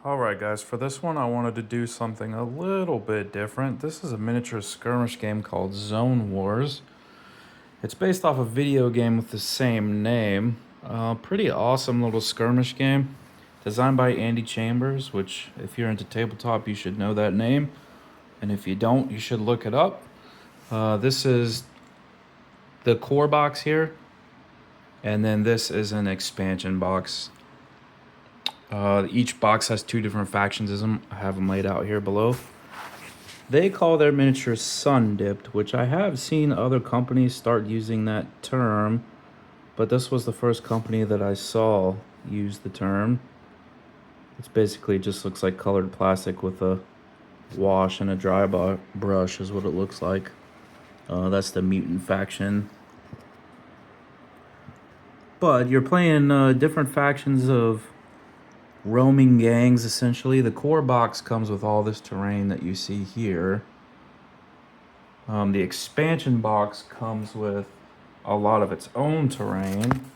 Alright guys, for this one I wanted to do something a little bit different. This is a miniature skirmish game called Zone Wars. It's based off a video game with the same name. Pretty awesome little skirmish game. Designed by Andy Chambers, which if you're into tabletop you should know that name. And if you don't, you should look it up. This is the core box here. And then this is an expansion box. Each box has two different factions. I have them laid out here below. They call their miniatures sun-dipped, which I have seen other companies start using that term, but this was the first company that I saw use the term. It's basically just looks like colored plastic with a wash and a dry brush is what it looks like. That's the Mutant faction. But you're playing different factions of roaming gangs, essentially. The core box comes with all this terrain that you see here. The expansion box comes with a lot of its own terrain,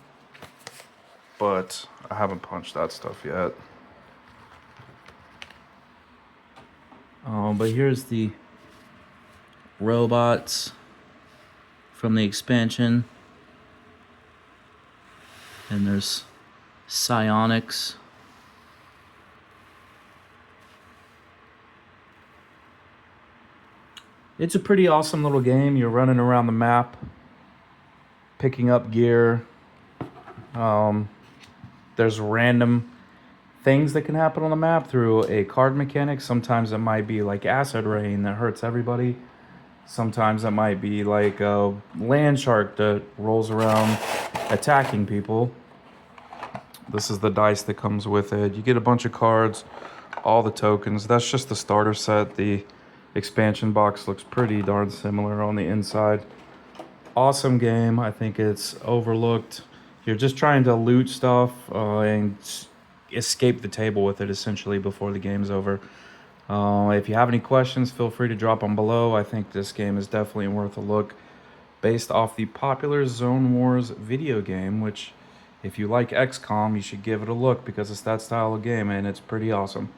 but I haven't punched that stuff yet. But here's the robots from the expansion, and there's psionics. It's a pretty awesome little game. You're running around the map, picking up gear. There's random things that can happen on the map through a card mechanic. Sometimes it might be like acid rain that hurts everybody. Sometimes it might be like a land shark that rolls around attacking people. This is the dice that comes with it. You get a bunch of cards, all the tokens. That's just the starter set. The expansion box looks pretty darn similar on the inside. Awesome game. I think it's overlooked. You're just trying to loot stuff and escape the table with it essentially before the game's over. If you have any questions, feel free to drop them below. I think this game is definitely worth a look based off the popular Zone Wars video game, which if you like XCOM, you should give it a look because it's that style of game and it's pretty awesome.